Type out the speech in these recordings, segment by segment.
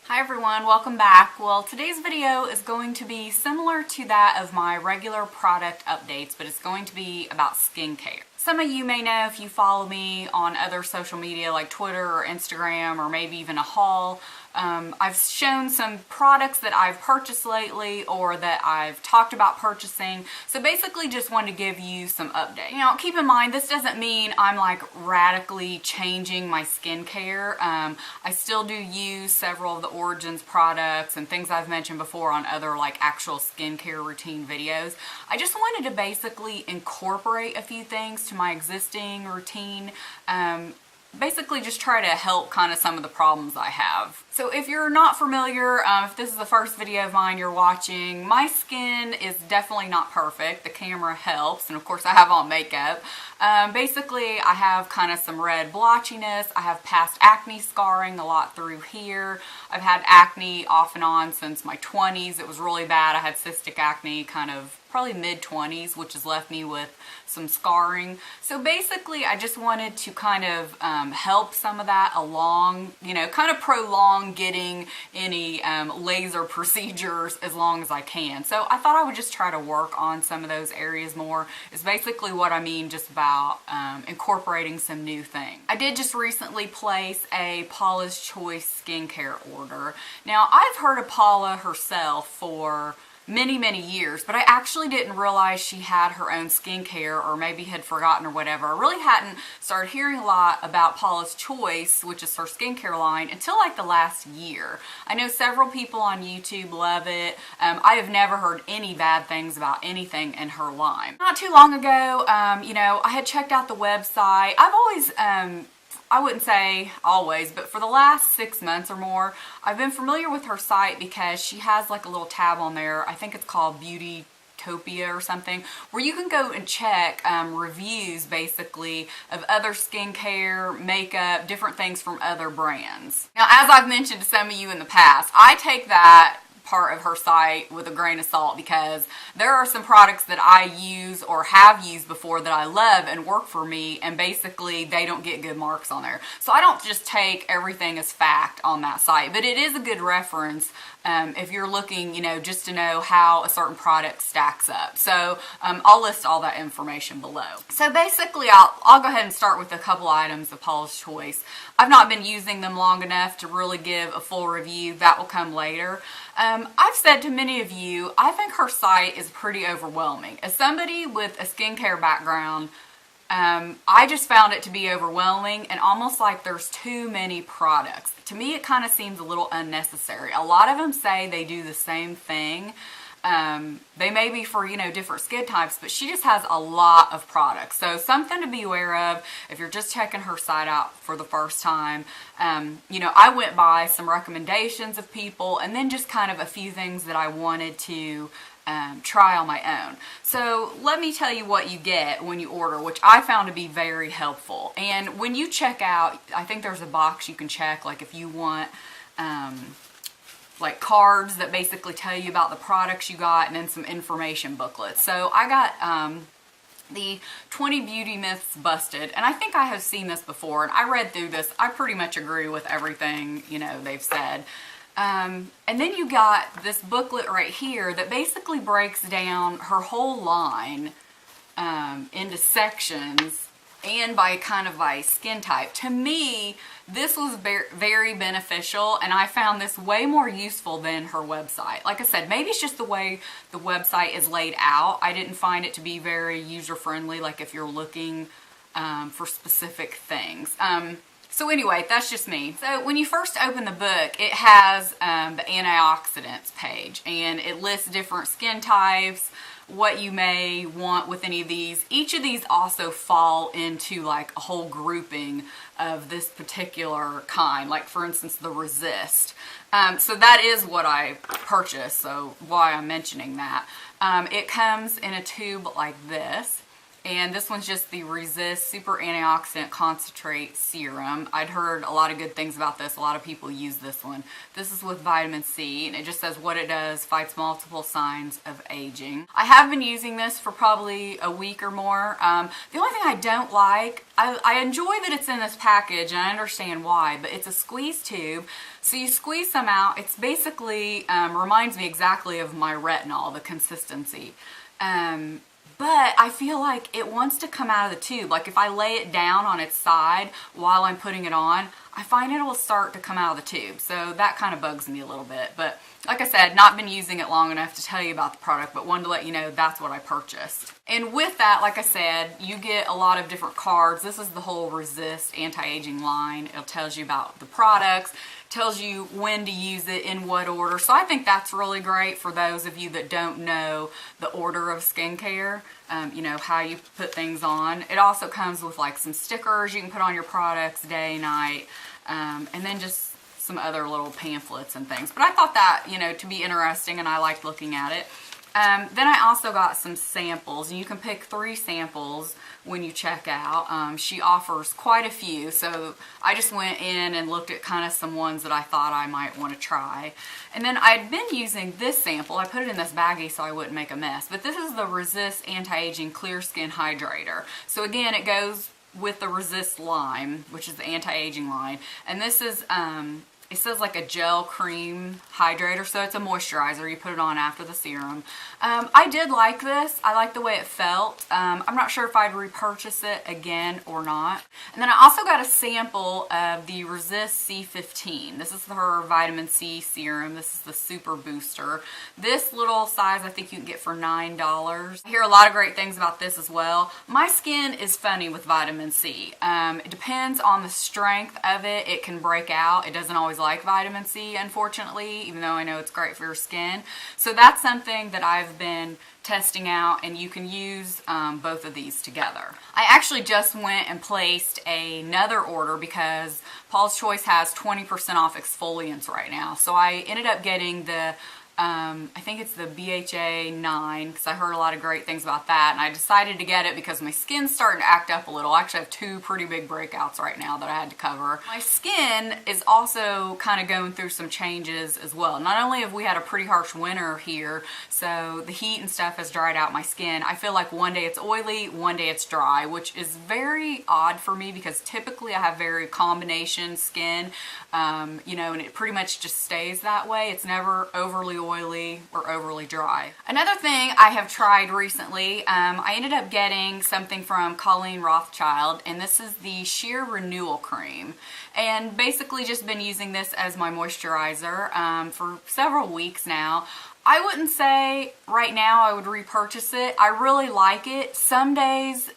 Hi everyone, welcome back. Well, today's video is going to be similar to that of my regular product updates, but it's going to be about skincare. Some of you may know if you follow me on other social media like Twitter or Instagram or maybe even a haul. I've shown some products that I've purchased lately or that I've talked about purchasing. So basically just wanted to give you some updates. Now keep in mind, this doesn't mean I'm like radically changing my skincare. I still do use several of the Origins products and things I've mentioned before on other like actual skincare routine videos. I just wanted to basically incorporate a few things to my existing routine. Basically just try to help kind of some of the problems I have. So if you're not familiar, if this is the first video of mine you're watching, my skin is definitely not perfect. The camera helps, and of course I have on makeup. Basically I have kind of some red blotchiness. I have past acne scarring a lot through here. I've had acne off and on since my 20s. It was really bad. I had cystic acne kind of probably mid-20s, which has left me with some scarring. So basically I just wanted to kind of help some of that along, you know, kind of prolong getting any laser procedures as long as I can. So I thought I would just try to work on some of those areas more, is basically what I mean just about incorporating some new things. I did just recently place a Paula's Choice skincare order. Now I've heard of Paula herself for many years, but I actually didn't realize she had her own skincare, or maybe had forgotten or whatever. I really hadn't started hearing a lot about Paula's Choice, which is her skincare line, until like the last year. I know several people on YouTube love it. I have never heard any bad things about anything in her line. Not too long ago, you know, I had checked out the website. I've always I wouldn't say always, but for the last 6 months or more, I've been familiar with her site because she has like a little tab on there. I think it's called Beautytopia or something, where you can go and check reviews basically of other skincare, makeup, different things from other brands. Now, as I've mentioned to some of you in the past, I take that part of her site with a grain of salt, because there are some products that I use or have used before that I love and work for me, and basically they don't get good marks on there. So I don't just take everything as fact on that site, but it is a good reference if you're looking, you know, just to know how a certain product stacks up. So I'll list all that information below. So basically I'll go ahead and start with a couple items of Paula's Choice. I've not been using them long enough to really give a full review. That will come later. I've said to many of you, I think her site is pretty overwhelming. As somebody with a skincare background, I just found it to be overwhelming and almost like there's too many products. To me, it kind of seems a little unnecessary. A lot of them say they do the same thing. They may be for, you know, different skin types, but she just has a lot of products. So something to be aware of if you're just checking her site out for the first time. You know, I went by some recommendations of people and then just kind of a few things that I wanted to try on my own. So let me tell you what you get when you order, which I found to be very helpful. And when you check out, I think there's a box you can check, like if you want like cards that basically tell you about the products you got, and then some information booklets. So I got the 20 Beauty Myths Busted, and I think I have seen this before, and I read through this. I pretty much agree with everything, you know, they've said. And then you got this booklet right here that basically breaks down her whole line into sections and by kind of by skin type. To me, this was very beneficial, and I found this way more useful than her website. Like I said, maybe it's just the way the website is laid out. I didn't find it to be very user-friendly, like if you're looking for specific things. So anyway, that's just me. So when you first open the book, it has the antioxidants page, and it lists different skin types, what you may want with any of these. Each of these also fall into like a whole grouping of this particular kind, like for instance the Resist. So that is what I purchased, so why I'm mentioning that. It comes in a tube like this, and this one's just the Resist Super Antioxidant Concentrate Serum. I'd heard a lot of good things about this. A lot of people use this one. This is with vitamin C, and it just says what it does: fights multiple signs of aging. I have been using this for probably a week or more. The only thing I don't like, I enjoy that it's in this package, and I understand why, but it's a squeeze tube. So you squeeze some out. It's basically, reminds me exactly of my retinol, the consistency. But I feel like it wants to come out of the tube. Like if I lay it down on its side while I'm putting it on, I find it will start to come out of the tube. So that kind of bugs me a little bit. But like I said, not been using it long enough to tell you about the product, but wanted to let you know that's what I purchased. And with that, like I said, you get a lot of different cards. This is the whole Resist anti-aging line. It tells you about the products, tells you when to use it, in what order. So I think that's really great for those of you that don't know the order of skincare, you know, how you put things on. It also comes with like some stickers you can put on your products day, night, and then just some other little pamphlets and things. But I thought that, you know, to be interesting, and I liked looking at it. Then I also got some samples, and you can pick 3 samples when you check out. She offers quite a few, so I just went in and looked at kind of some ones that I thought I might want to try. And then I'd been using this sample. I put it in this baggie so I wouldn't make a mess, but this is the Resist Anti-Aging Clear Skin Hydrator. So again, it goes with the Resist line, which is the anti-aging line, and this is it says like a gel cream hydrator, so it's a moisturizer. You put it on after the serum. I did like this. I like the way it felt. I'm not sure if I'd repurchase it again or not. And then I also got a sample of the Resist C15. This is her vitamin C serum. This is the super booster. This little size I think you can get for $9. I hear a lot of great things about this as well. My skin is funny with vitamin C. It depends on the strength of it. It can break out. It doesn't always like vitamin C, unfortunately, even though I know it's great for your skin. So that's something that I've been testing out, and you can use both of these together. I actually just went and placed another order because Paul's Choice has 20% off exfoliants right now. So I ended up getting the I think it's the BHA 9 because I heard a lot of great things about that, and I decided to get it because my skin's starting to act up a little. I actually have 2 pretty big breakouts right now that I had to cover. My skin is also kind of going through some changes as well. Not only have we had a pretty harsh winter here, so the heat and stuff has dried out my skin. I feel like one day it's oily, one day it's dry, which is very odd for me because typically I have very combination skin, you know, and it pretty much just stays that way. It's never overly oily or overly dry. Another thing I have tried recently, I ended up getting something from Colleen Rothschild, and this is the Sheer Renewal Cream. And basically just been using this as my moisturizer for several weeks now. I wouldn't say right now I would repurchase it. I really like it. Some days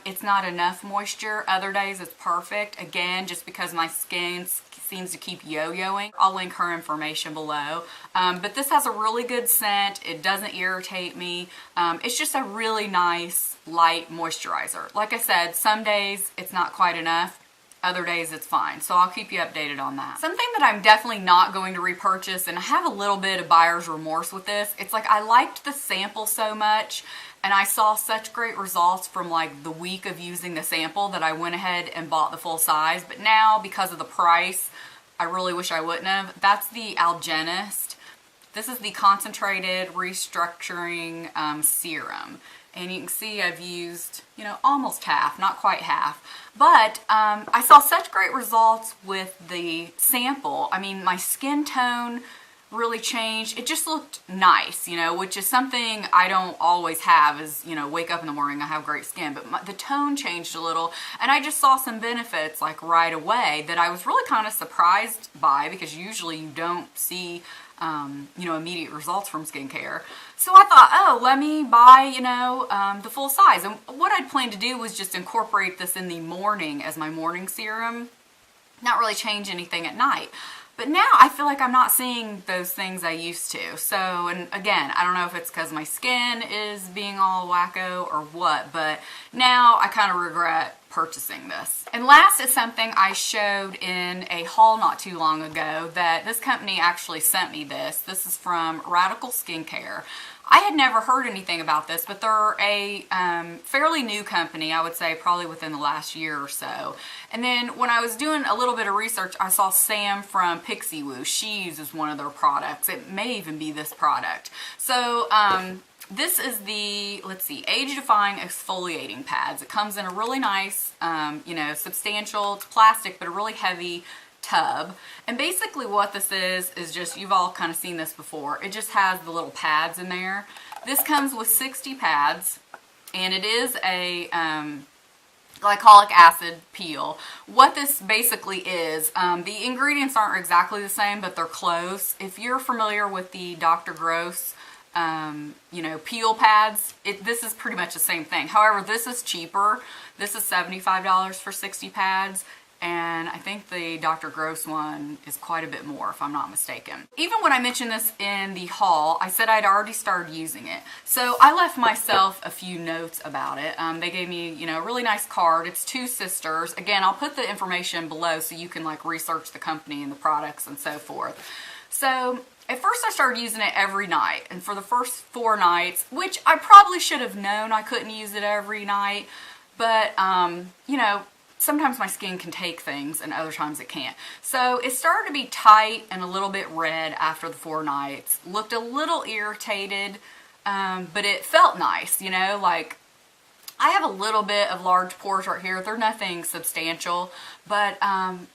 it's not enough moisture. Other days it's perfect. Again, just because my skin seems to keep yo-yoing. I'll link her information below. But this has a really good scent. It doesn't irritate me. It's just a really nice light moisturizer. Like I said, some days it's not quite enough. Other days it's fine, so I'll keep you updated on that. Something that I'm definitely not going to repurchase, and I have a little bit of buyer's remorse with this, it's like I liked the sample so much, and I saw such great results from like the week of using the sample that I went ahead and bought the full size, but now because of the price, I really wish I wouldn't have. That's the Algenist. This is the Concentrated Restructuring Serum. And you can see I've used, you know, almost half, not quite half. But I saw such great results with the sample. I mean, my skin tone really changed. It just looked nice, you know, which is something I don't always have is, you know, wake up in the morning, I have great skin. But the tone changed a little, and I just saw some benefits like right away that I was really kind of surprised by because usually you don't see you know, immediate results from skincare. So I thought, oh, let me buy, you know, the full size. And what I'd planned to do was just incorporate this in the morning as my morning serum, not really change anything at night. But now I feel like I'm not seeing those things I used to. So, and again, I don't know if it's because my skin is being all wacko or what, but now I kind of regret purchasing this. And last is something I showed in a haul not too long ago that this company actually sent me this. This is from Radical Skincare. I had never heard anything about this, but they're a fairly new company, I would say probably within the last year or so. And then when I was doing a little bit of research, I saw Sam from Pixie Woo. She uses one of their products. It may even be this product. So this is the, let's see, age-defying exfoliating pads. It comes in a really nice, you know, substantial, it's plastic, but a really heavy tub. And basically what this is just, you've all kind of seen this before, it just has the little pads in there. This comes with 60 pads, and it is a glycolic acid peel. What this basically is, the ingredients aren't exactly the same, but they're close. If you're familiar with the Dr. Gross you know, peel pads, this is pretty much the same thing. However, this is cheaper. This is $75 for 60 pads. And I think the Dr. Gross one is quite a bit more, if I'm not mistaken. Even when I mentioned this in the haul, I said I'd already started using it. So I left myself a few notes about it. They gave me, you know, a really nice card. It's two sisters. Again, I'll put the information below so you can like research the company and the products and so forth. So at first I started using it every night, and for the first 4 nights, which I probably should have known I couldn't use it every night, but you know, sometimes my skin can take things and other times it can't. So it started to be tight and a little bit red after the 4 nights. Looked a little irritated, but it felt nice, you know, like I have a little bit of large pores right here. They're nothing substantial, but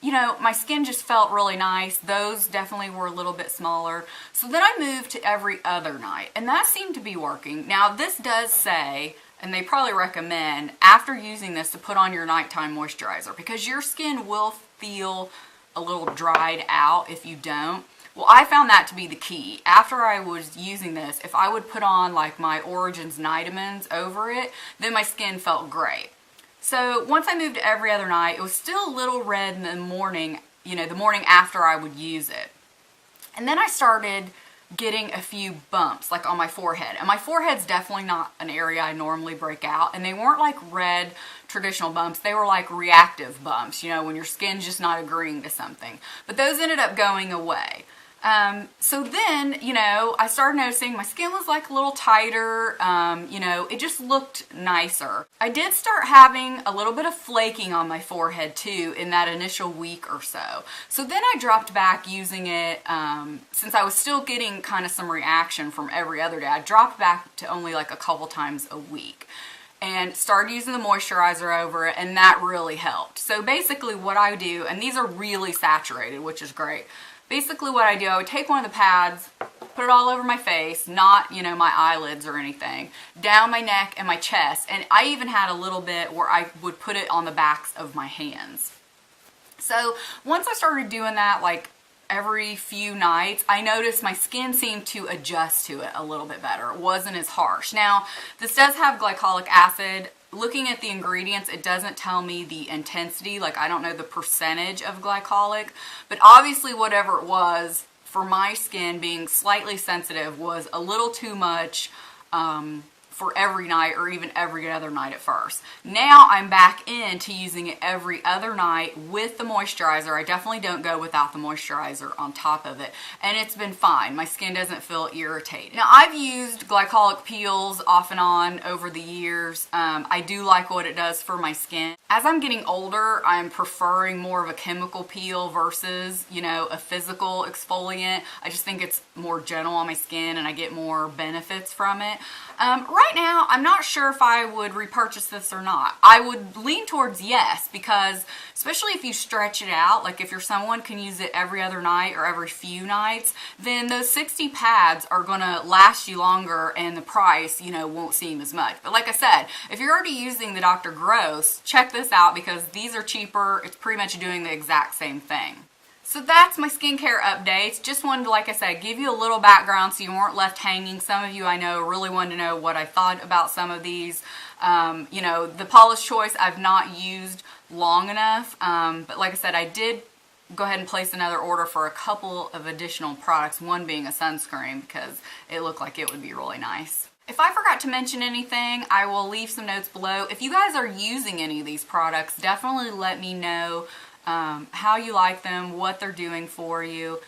you know, my skin just felt really nice. Those definitely were a little bit smaller. So then I moved to every other night, and that seemed to be working. Now this does say, and they probably recommend after using this to put on your nighttime moisturizer, because your skin will feel a little dried out if you don't. Well, I found that to be the key. After I was using this, if I would put on like my Origins Nitamins over it, then my skin felt great. So once I moved to every other night, it was still a little red in the morning, you know, the morning after I would use it. And then I started getting a few bumps like on my forehead, and my forehead's definitely not an area I normally break out, and they weren't like red traditional bumps. They were like reactive bumps, you know, when your skin's just not agreeing to something. But those ended up going away. So then, you know, I started noticing my skin was like a little tighter, you know, it just looked nicer. I did start having a little bit of flaking on my forehead too in that initial week or so. So then I dropped back using it, since I was still getting kind of some reaction from every other day. I dropped back to only like a couple times a week and started using the moisturizer over it, and that really helped. So basically what I do, and these are really saturated, which is great. Basically what I do, I would take one of the pads, put it all over my face, not, you know, my eyelids or anything, down my neck and my chest, and I even had a little bit where I would put it on the backs of my hands. So once I started doing that like every few nights, I noticed my skin seemed to adjust to it a little bit better. It wasn't as harsh. Now, this does have glycolic acid. Looking at the ingredients, it doesn't tell me the intensity, like I don't know the percentage of glycolic, but obviously whatever it was, for my skin being slightly sensitive, was a little too much for every night or even every other night at first. Now I'm back into using it every other night with the moisturizer. I definitely don't go without the moisturizer on top of it, and it's been fine. My skin doesn't feel irritated. Now I've used glycolic peels off and on over the years. I do like what it does for my skin. As I'm getting older, I'm preferring more of a chemical peel versus, you know, a physical exfoliant. I just think it's more gentle on my skin and I get more benefits from it. Right now, I'm not sure if I would repurchase this or not. I would lean towards yes, because especially if you stretch it out, like if you're someone can use it every other night or every few nights, then those 60 pads are gonna last you longer and the price, you know, won't seem as much. But like I said, if you're already using the Dr. Gross, check this out because these are cheaper. It's pretty much doing the exact same thing. So that's my skincare updates. Just wanted to, like I said, give you a little background so you weren't left hanging. Some of you I know really wanted to know what I thought about some of these. You know, the Polish Choice I've not used long enough, but like I said, I did go ahead and place another order for a couple of additional products, one being a sunscreen because it looked like it would be really nice. If I forgot to mention anything, I will leave some notes below. If you guys are using any of these products, definitely let me know how you like them, what they're doing for you.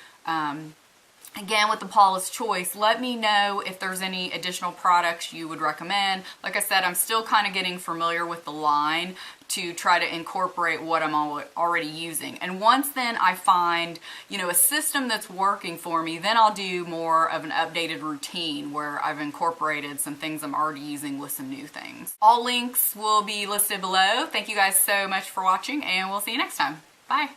Again, with the Paula's Choice, let me know if there's any additional products you would recommend. Like I said, I'm still kind of getting familiar with the line to try to incorporate what I'm already using. And once then I find, you know, a system that's working for me, then I'll do more of an updated routine where I've incorporated some things I'm already using with some new things. All links will be listed below. Thank you guys so much for watching, and we'll see you next time. Bye.